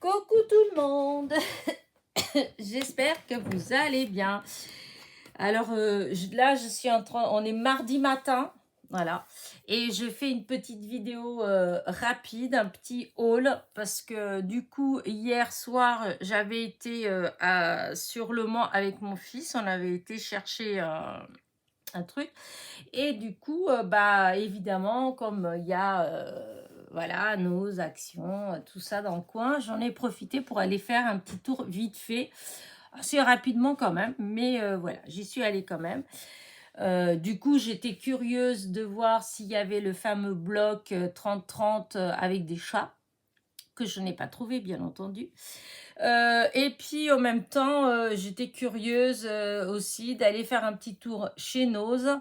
Coucou tout le monde. J'espère que vous allez bien. Alors là, je suis en train, on est mardi matin, voilà, et je fais une petite vidéo rapide, un petit haul, parce que du coup, hier soir, j'avais été sur Le Mans avec mon fils, on avait été chercher un truc, et du coup, bah évidemment, comme il y a voilà, nos actions, tout ça dans le coin, j'en ai profité pour aller faire un petit tour vite fait, assez rapidement quand même, mais voilà, j'y suis allée quand même. Du coup, j'étais curieuse de voir s'il y avait le fameux bloc 30-30 avec des chats, que je n'ai pas trouvé, bien entendu. Et puis, en même temps, j'étais curieuse aussi d'aller faire un petit tour chez Nose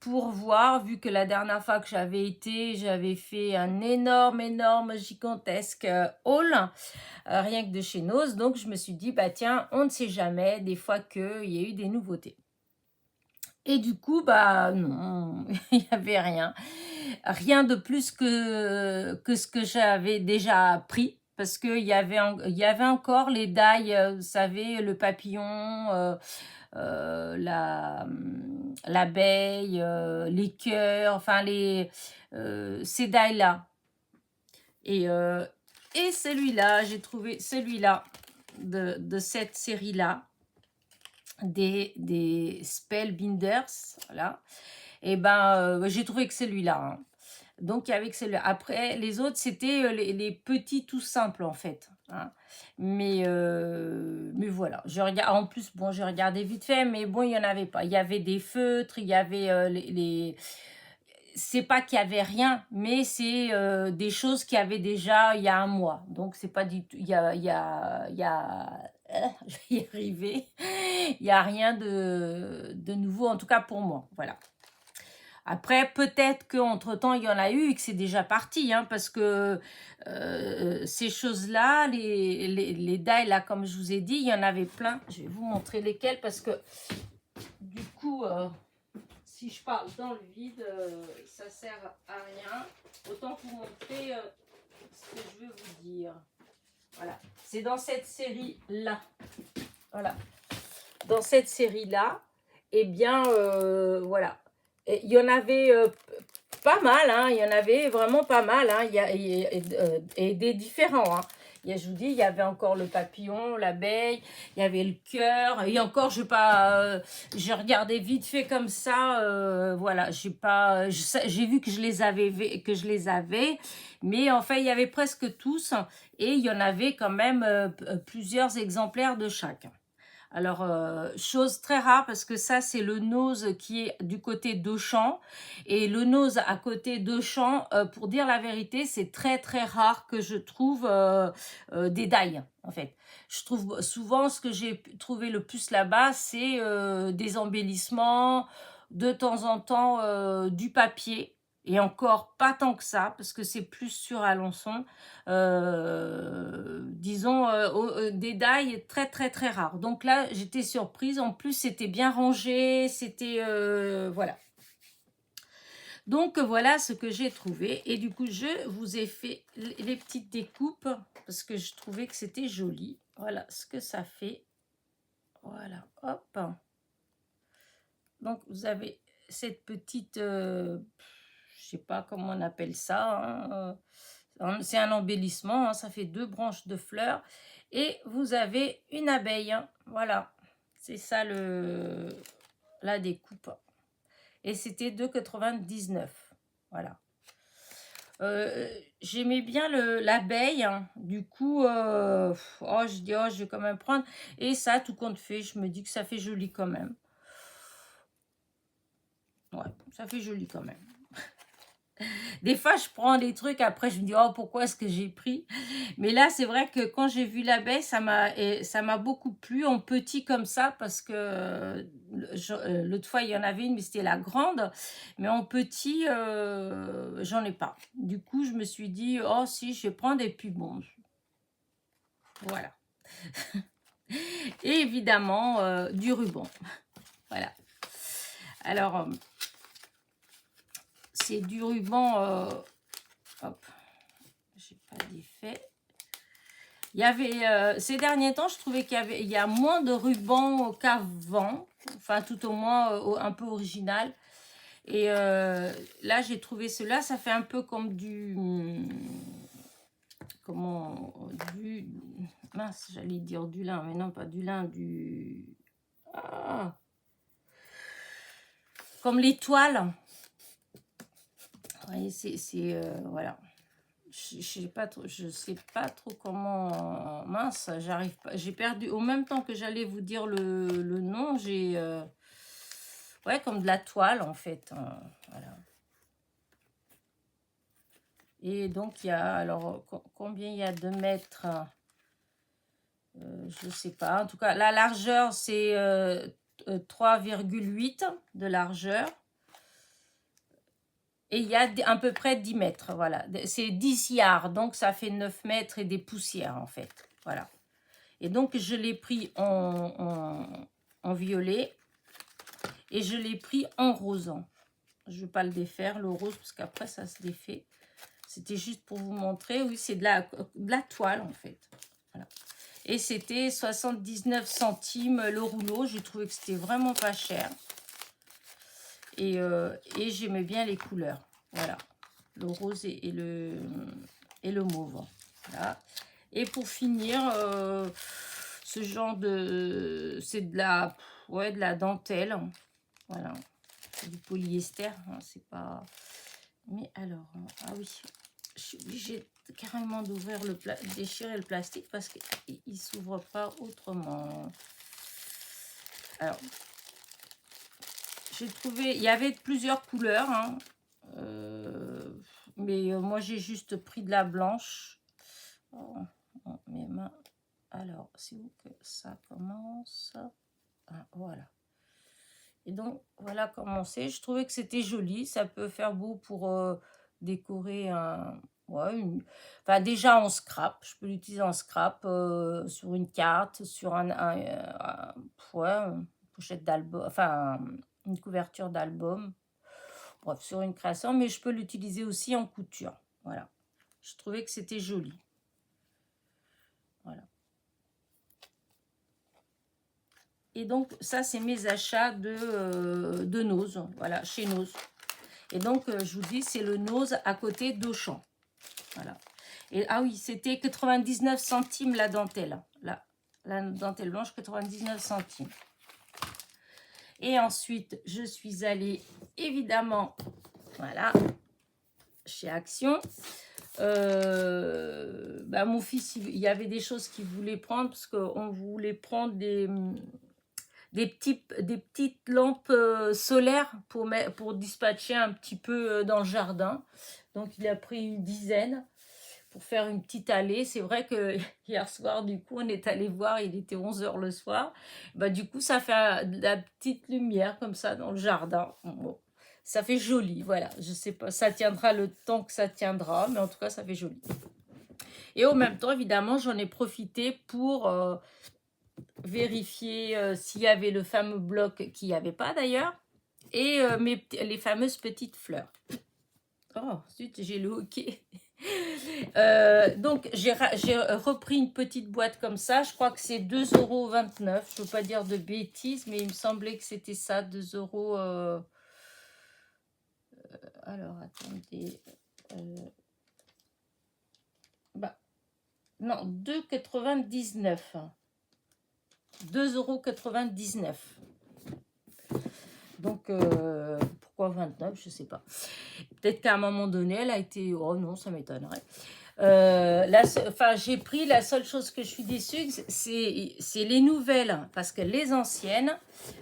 pour voir, vu que la dernière fois que j'avais été, j'avais fait un énorme, gigantesque haul, rien que de chez Nose. Donc, je me suis dit, bah tiens, on ne sait jamais, des fois qu'il y a eu des nouveautés. Et du coup, bah non, il n'y avait rien. Rien de plus que ce que j'avais déjà pris. Parce qu'il y avait encore les dailles, vous savez, le papillon, l'abeille, les cœurs, enfin ces dailles-là. Et celui-là, j'ai trouvé celui-là de cette série-là, des Spellbinders, voilà. Et ben, j'ai trouvé que celui-là. Hein. Donc avec celui-là. Après, les autres, c'était les petits tout simples en fait. Hein. Mais voilà. En plus, bon, j'ai regardé vite fait, mais bon, il n'y en avait pas. Il y avait des feutres, il y avait c'est pas qu'il y avait rien, mais c'est des choses qu'il y avait déjà il y a un mois. Donc c'est pas du tout. Je vais y arriver. Il n'y a rien de nouveau, en tout cas pour moi. Voilà. Après, peut-être qu'entre-temps, il y en a eu et que c'est déjà parti, hein, parce que ces choses-là, les dailles, là, comme je vous ai dit, il y en avait plein. Je vais vous montrer lesquelles, parce que du coup, si je parle dans le vide, ça sert à rien. Autant vous montrer ce que je veux vous dire. Voilà. C'est dans cette série-là. Voilà. Dans cette série-là, eh bien, voilà. Il y en avait pas mal, hein, il y en avait vraiment pas mal, hein, et des différents. Hein. Je vous dis, il y avait encore le papillon, l'abeille, il y avait le cœur, et encore, j'ai regardé vite fait comme ça, voilà, j'ai vu que je les avais, mais en fait, il y avait presque tous, et il y en avait quand même plusieurs exemplaires de chaque. Alors, chose très rare, parce que ça, c'est le nose qui est du côté d'Auchan. Et le nose à côté d'Auchan, pour dire la vérité, c'est très, très rare que je trouve des dailles, en fait. Je trouve souvent, ce que j'ai trouvé le plus là-bas, c'est des embellissements, de temps en temps, du papier. Et encore pas tant que ça, parce que c'est plus sur Alençon. Disons, des dailles très, très, très rares. Donc là, j'étais surprise. En plus, c'était bien rangé. C'était... voilà. Donc, voilà ce que j'ai trouvé. Et du coup, je vous ai fait les petites découpes parce que je trouvais que c'était joli. Voilà ce que ça fait. Voilà, hop. Donc, vous avez cette petite... je sais pas comment on appelle ça. C'est un embellissement. Hein, ça fait 2 branches de fleurs. Et vous avez une abeille. Hein, voilà. C'est ça la découpe. Et c'était 2,99 €. Voilà. J'aimais bien l'abeille. Hein. Du coup, je dis, je vais quand même prendre. Et ça, tout compte fait, je me dis que ça fait joli quand même. Ouais, ça fait joli quand même. Des fois, je prends des trucs, après, je me dis, pourquoi est-ce que j'ai pris? Mais là, c'est vrai que quand j'ai vu l'abeille, ça m'a beaucoup plu en petit comme ça, parce que l'autre fois, il y en avait une, mais c'était la grande. Mais en petit, j'en ai pas. Du coup, je me suis dit, si, je vais prendre, et puis bon, voilà. Et évidemment, du ruban. Voilà. Alors, c'est du ruban... hop, j'ai pas d'effet. Il y avait, ces derniers temps, je trouvais il y a moins de rubans qu'avant. Enfin, tout au moins, un peu original. Et là, j'ai trouvé cela. Ça fait un peu comme du... Comment... Du... Mince, j'allais dire du lin, mais non, pas du lin, du... Ah, comme les toiles. Vous voyez, voilà. Je sais pas trop comment... Mince, j'arrive pas. J'ai perdu. Au même temps que j'allais vous dire le nom, j'ai... ouais, comme de la toile, en fait. Voilà. Et donc, il y a... Alors, combien il y a de mètres? Je sais pas. En tout cas, la largeur, c'est 3,8 de largeur. Et il y a à peu près 10 mètres, voilà. C'est 10 yards, donc ça fait 9 mètres et des poussières, en fait. Voilà. Et donc, je l'ai pris en violet et je l'ai pris en rosant. Je ne vais pas le défaire, le rose, parce qu'après, ça se défait. C'était juste pour vous montrer. Oui, c'est de la toile, en fait. Voilà. Et c'était 79 centimes le rouleau. J'ai trouvé que c'était vraiment pas cher. Et j'aimais bien les couleurs. Voilà. Le rose et le mauve. Voilà. Et pour finir, ce genre de... C'est de la... Ouais, de la dentelle. Voilà. C'est du polyester. Hein, c'est pas... Mais alors... Ah oui. Je suis obligée carrément d'ouvrir déchirer le plastique parce qu'il ne s'ouvre pas autrement. Alors... J'ai trouvé, il y avait plusieurs couleurs, hein, mais moi j'ai juste pris de la blanche. Oh, mes mains. Alors, c'est où que ça commence? Ah, voilà. Et donc, voilà comment c'est. Je trouvais que c'était joli. Ça peut faire beau pour décorer un... Ouais, enfin, déjà en scrap. Je peux l'utiliser en scrap sur une carte, sur ouais, une pochette d'album, enfin, une couverture d'album. Bref, sur une création, mais je peux l'utiliser aussi en couture. Voilà. Je trouvais que c'était joli. Voilà. Et donc, ça, c'est mes achats de Nose. Voilà, chez Nose. Et donc, je vous dis, c'est le Nose à côté d'Auchan. Voilà. Et ah oui, c'était 99 centimes la dentelle. La dentelle blanche, 99 centimes. Et ensuite, je suis allée, évidemment, voilà, chez Action. Mon fils, il y avait des choses qu'il voulait prendre parce qu'on voulait prendre des petites lampes solaires pour dispatcher un petit peu dans le jardin. Donc, il a pris une dizaine pour faire une petite allée. C'est vrai que hier soir, du coup, on est allé voir, il était 11h le soir. Du coup, ça fait de la petite lumière comme ça dans le jardin. Bon, ça fait joli, voilà. Je sais pas, ça tiendra le temps que ça tiendra, mais en tout cas, ça fait joli. Et au même temps, évidemment, j'en ai profité pour vérifier s'il y avait le fameux bloc qu'il n'y avait pas d'ailleurs, et les fameuses petites fleurs. Oh, zut, j'ai le hockey. Donc, j'ai repris une petite boîte comme ça. Je crois que c'est 2,29 €. Je ne veux pas dire de bêtises, mais il me semblait que c'était ça, 2 €. Alors, attendez. Non, 2,99 €. 2,99 €. Donc, pourquoi 29? Je ne sais pas. Peut-être qu'à un moment donné, elle a été... Oh non, ça m'étonnerait. J'ai pris, la seule chose que je suis déçue, c'est les nouvelles. Parce que les anciennes,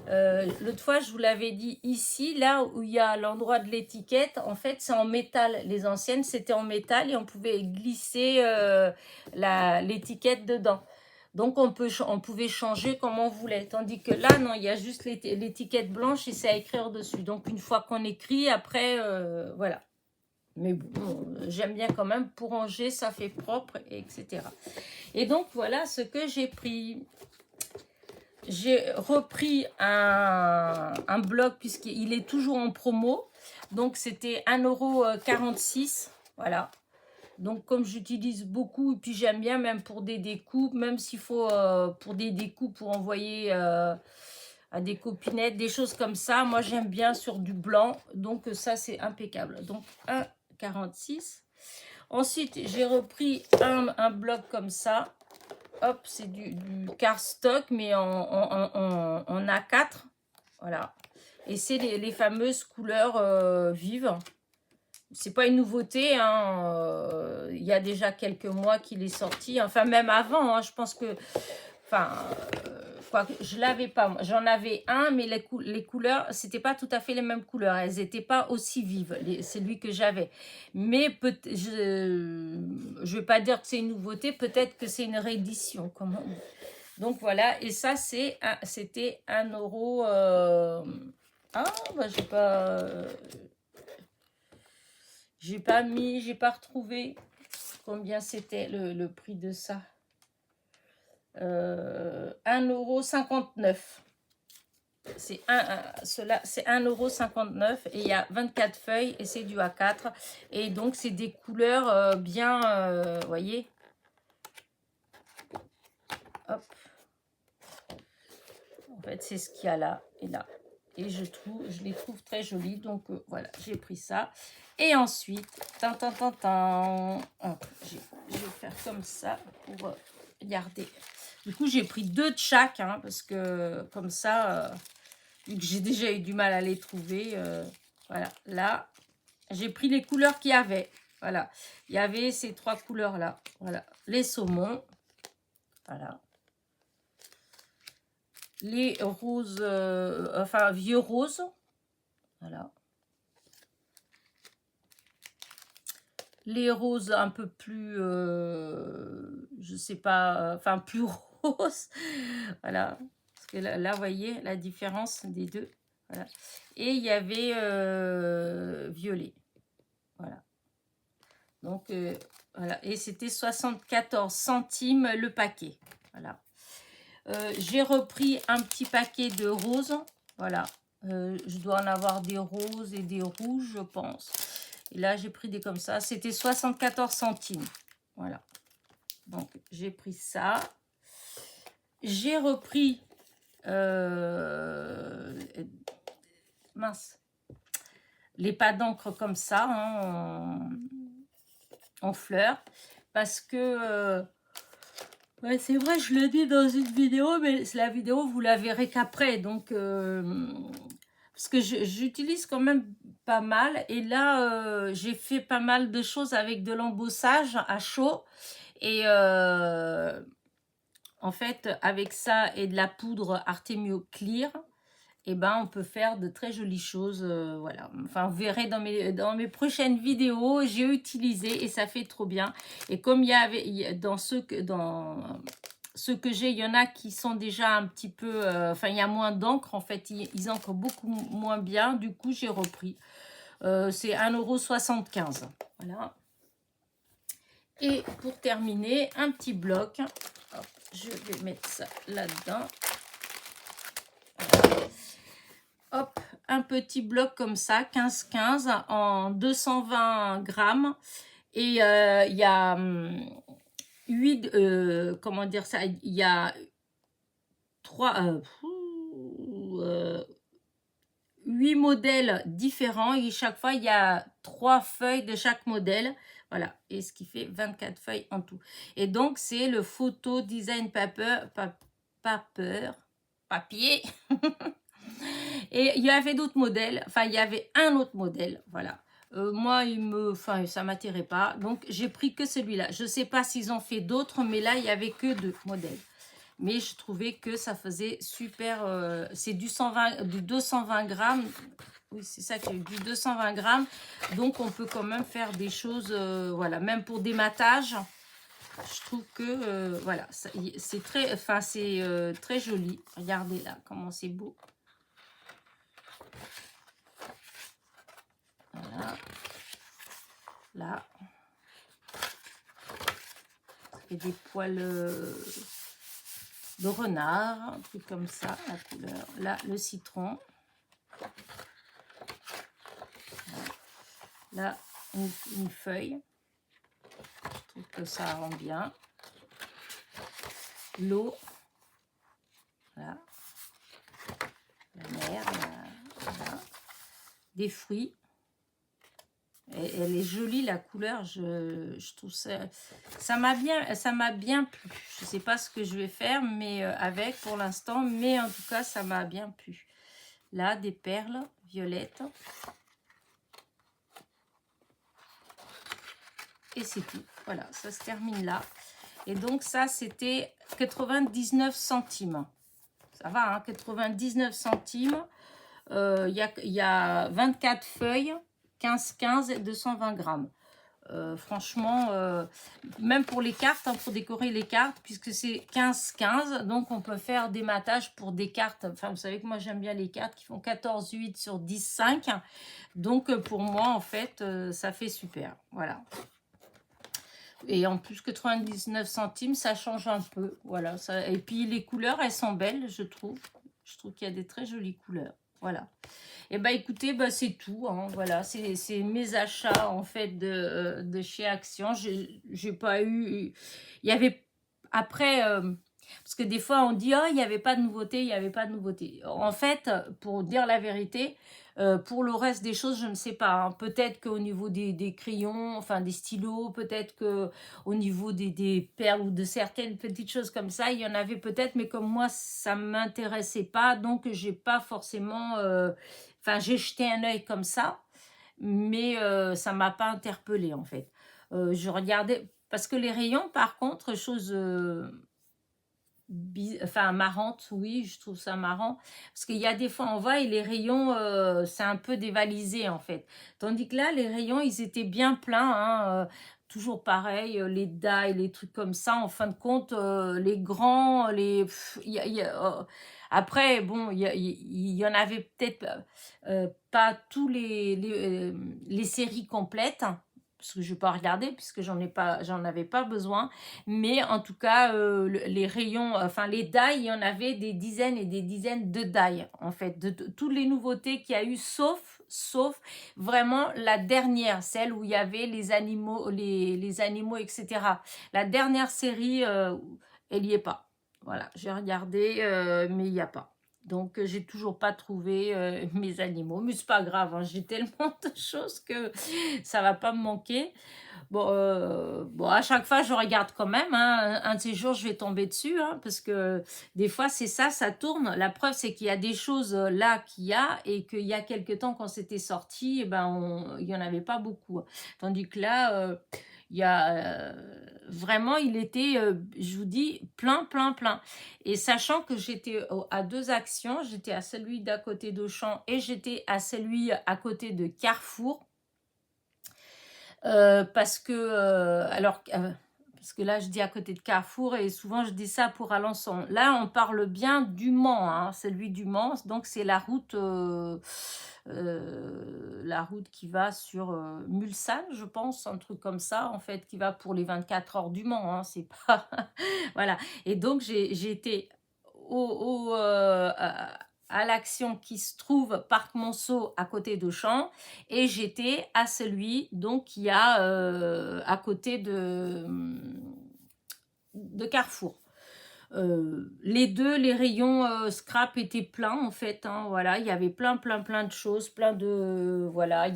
l'autre fois, je vous l'avais dit ici, là où il y a l'endroit de l'étiquette, en fait, c'est en métal. Les anciennes, c'était en métal et on pouvait glisser l'étiquette dedans. Donc, on pouvait changer comme on voulait. Tandis que là, non, il y a juste l'étiquette blanche et c'est à écrire dessus. Donc, une fois qu'on écrit, après, voilà. Mais bon, j'aime bien quand même. Pour ranger, ça fait propre, etc. Et donc, voilà ce que j'ai pris. J'ai repris un bloc puisqu'il est toujours en promo. Donc, c'était 1,46 €. Voilà. Donc, comme j'utilise beaucoup, et puis j'aime bien même pour des découpes, même s'il faut pour des découpes pour envoyer à des copinettes, des choses comme ça. Moi, j'aime bien sur du blanc. Donc, ça, c'est impeccable. Donc, 1,46. Ensuite, j'ai repris un bloc comme ça. Hop, c'est du cardstock, mais en A4. Voilà. Et c'est les fameuses couleurs vives. C'est pas une nouveauté, hein. Il y a déjà quelques mois qu'il est sorti. Enfin, même avant, hein, je pense que... Enfin, quoi, je l'avais pas. J'en avais un, mais les couleurs, c'était pas tout à fait les mêmes couleurs. Elles étaient pas aussi vives, celui que j'avais. Mais je vais pas dire que c'est une nouveauté. Peut-être que c'est une réédition. Donc voilà. Et ça, c'était 1 €. Ah, bah j'ai pas retrouvé combien c'était le prix de ça. 1,59 €. Cela, c'est 1,59 € et il y a 24 feuilles et c'est du A4. Et donc, c'est des couleurs bien, voyez. Hop. En fait, c'est ce qu'il y a là et là. Et je les trouve très jolies. Donc, voilà, j'ai pris ça. Et ensuite, hop, je vais faire comme ça pour garder. Du coup, j'ai pris 2 de chaque, hein, parce que comme ça, vu que j'ai déjà eu du mal à les trouver, voilà. Là, j'ai pris les couleurs qu'il y avait. Voilà. Il y avait ces 3 couleurs-là. Voilà. Les saumons. Voilà. Les roses, enfin, vieux roses. Voilà. Les roses un peu plus, je sais pas, enfin, plus roses. Voilà. Parce que là, vous voyez la différence des deux. Voilà. Et il y avait violet. Voilà. Donc, voilà. Et c'était 74 centimes le paquet. Voilà. J'ai repris un petit paquet de roses. Voilà. Je dois en avoir des roses et des rouges, je pense. Et là, j'ai pris des comme ça. C'était 74 centimes. Voilà. Donc, j'ai pris ça. J'ai repris... mince. Les pas d'encre comme ça, hein, en fleurs. Parce que... ouais, c'est vrai, je le dis dans une vidéo, mais la vidéo, vous la verrez qu'après. Donc... parce que j'utilise quand même pas mal. Et là, j'ai fait pas mal de choses avec de l'embossage à chaud. Et en fait, avec ça et de la poudre Artemio Clear, eh ben, on peut faire de très jolies choses. Voilà. Enfin, vous verrez dans mes prochaines vidéos, j'ai utilisé et ça fait trop bien. Et comme dans ceux que j'ai, il y en a qui sont déjà un petit peu... enfin, il y a moins d'encre. En fait, ils encrent beaucoup moins bien. Du coup, j'ai repris. C'est 1,75 €. Voilà. Et pour terminer, un petit bloc. Hop, je vais mettre ça là-dedans. Voilà. Hop, un petit bloc comme ça, 15-15 en 220 grammes. Et il y a 8, comment dire ça, il y a 8 modèles différents et chaque fois il y a 3 feuilles de chaque modèle. Voilà, et ce qui fait 24 feuilles en tout. Et donc c'est le photo design papier. Et il y avait d'autres modèles, enfin il y avait un autre modèle, voilà. Moi, ça m'attirait pas, donc j'ai pris que celui-là. Je sais pas s'ils ont fait d'autres, mais là, il y avait que 2 modèles. Mais je trouvais que ça faisait super, c'est du 220 grammes, oui, c'est ça, du 220 grammes, donc on peut quand même faire des choses, voilà, même pour des matages. Je trouve que, voilà, c'est très, enfin, c'est très joli. Regardez là, comment c'est beau. Voilà. Là. Ça fait des poils de renard, un truc comme ça, la couleur. Là, le citron. Voilà. Là, une feuille. trouve que ça rend bien. L'eau, voilà. La mer, voilà. Des fruits. Et elle est jolie la couleur, je trouve ça m'a bien plu. Je sais pas ce que je vais faire mais avec pour l'instant, mais en tout cas ça m'a bien plu. Là des perles violettes. Et c'est tout. Voilà, ça se termine là. Et donc ça c'était 99 centimes. Ça va, hein, 99 centimes. Il y a 24 feuilles, 15 et 220 grammes. Franchement, même pour les cartes, hein, pour décorer les cartes, puisque c'est 15 donc on peut faire des matages pour des cartes. Enfin, vous savez que moi j'aime bien les cartes qui font 14,8 sur 10,5. Donc pour moi, en fait, ça fait super. Voilà. Et en plus, 99 centimes, ça change un peu. Voilà. Ça... Et puis les couleurs, elles sont belles, je trouve. Je trouve qu'il y a des très jolies couleurs. Voilà. Et bah écoutez, bah, c'est tout. Hein, voilà, c'est mes achats en fait de chez Action. J'ai pas eu. Il y avait après. Parce que des fois on dit oh il n'y avait pas de nouveauté, il n'y avait pas de nouveauté. En fait, pour dire la vérité, pour le reste des choses, je ne sais pas. Hein. Peut-être qu'au niveau des crayons, enfin des stylos, peut-être qu'au niveau des perles ou de certaines petites choses comme ça, il y en avait peut-être, mais comme moi, ça ne m'intéressait pas, donc j'ai pas forcément... Enfin, j'ai jeté un œil comme ça, mais ça ne m'a pas interpellée en fait. Je regardais... Parce que les rayons, par contre, chose... enfin marrante, oui, je trouve ça marrant parce qu'il y a des fois on voit et les rayons c'est un peu dévalisé en fait, tandis que là les rayons ils étaient bien pleins, hein, toujours pareil, les dailles, les trucs comme ça, en fin de compte les grands, les après bon il y en avait peut-être pas tous les séries complètes, parce que je ne vais pas regarder puisque j'en avais pas besoin, mais en tout cas les rayons, enfin les dailles, il y en avait des dizaines et des dizaines de dailles en fait, de toutes les nouveautés qu'il y a eu, sauf vraiment la dernière, celle où il y avait les animaux, les animaux, etc. La dernière série, elle n'y est pas. Voilà, j'ai regardé, mais il n'y a pas. Donc, j'ai toujours pas trouvé mes animaux. Mais c'est pas grave, hein, j'ai tellement de choses que ça va pas me manquer. Bon, bon, à chaque fois, je regarde quand même. Hein. Un de ces jours, je vais tomber dessus. Hein, parce que des fois, c'est ça, ça tourne. La preuve, c'est qu'il y a des choses là qu'il y a. Et qu'il y a quelques temps, quand c'était sorti, eh ben, il n'y en avait pas beaucoup. Tandis que là, il y a... vraiment, il était, je vous dis, plein. Et sachant que j'étais à deux actions, j'étais à celui d'à côté d'Auchan et j'étais à celui à côté de Carrefour. Parce que, parce que là, je dis à côté de Carrefour et souvent, je dis ça pour Alençon. Là, on parle bien du Mans, hein, celui du Mans. Donc, c'est la route qui va sur Mulsanne, je pense, un truc comme ça, en fait, qui va pour les 24 heures du Mans. Hein, c'est pas... voilà. Et donc, j'ai été à l'action qui se trouve Parc Monceau à côté d'Auchan, et j'étais à celui donc qui a à côté de Carrefour. Les deux, les rayons scrap étaient pleins en fait, hein, voilà, il y avait plein de choses, plein de, voilà, il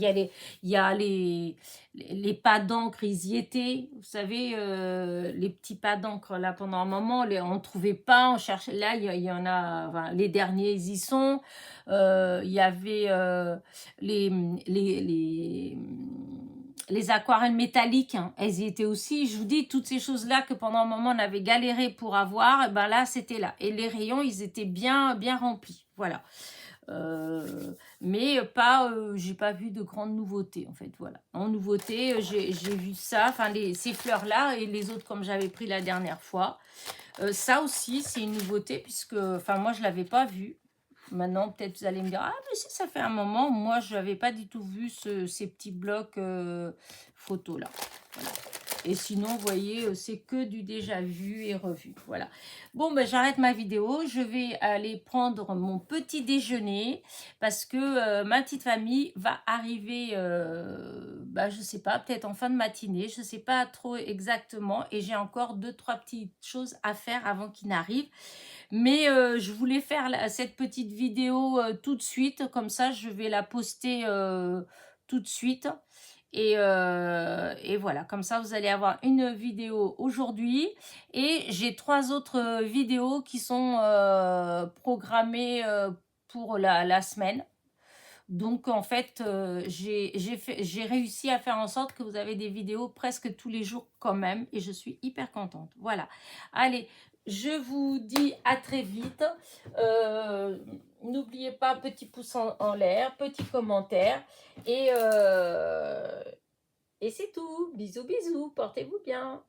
y a les pas d'encre, ils y étaient, vous savez, les petits pas d'encre là pendant un moment, on ne trouvait pas, on cherchait, là il y en a, enfin, les derniers ils y sont, il y avait les aquarelles métalliques, hein, elles y étaient aussi. Je vous dis, toutes ces choses-là que pendant un moment on avait galéré pour avoir, et ben là c'était là. Et les rayons, ils étaient bien remplis. Voilà. Mais pas, j'ai pas vu de grandes nouveautés en fait. Voilà. En nouveauté, j'ai vu ça, enfin ces fleurs-là et les autres comme j'avais pris la dernière fois. Ça aussi, c'est une nouveauté puisque, enfin moi je l'avais pas vu. Maintenant, peut-être vous allez me dire, ah, mais si, ça fait un moment. Moi, je n'avais pas du tout vu ces petits blocs photos là. Voilà. Et sinon, vous voyez, c'est que du déjà vu et revu. Voilà. Bon, ben, j'arrête ma vidéo. Je vais aller prendre mon petit déjeuner parce que ma petite famille va arriver, ben, je sais pas, peut-être en fin de matinée. Je sais pas trop exactement. Et j'ai encore 2-3 petites choses à faire avant qu'ils n'arrivent. Mais je voulais faire cette petite vidéo tout de suite. Comme ça, je vais la poster tout de suite. Et voilà, comme ça, vous allez avoir une vidéo aujourd'hui. Et j'ai 3 autres vidéos qui sont programmées pour la semaine. Donc, en fait, j'ai réussi à faire en sorte que vous avez des vidéos presque tous les jours quand même. Et je suis hyper contente. Voilà. Allez, je vous dis à très vite. N'oubliez pas, petit pouce en l'air, petit commentaire. Et c'est tout. Bisous, bisous. Portez-vous bien.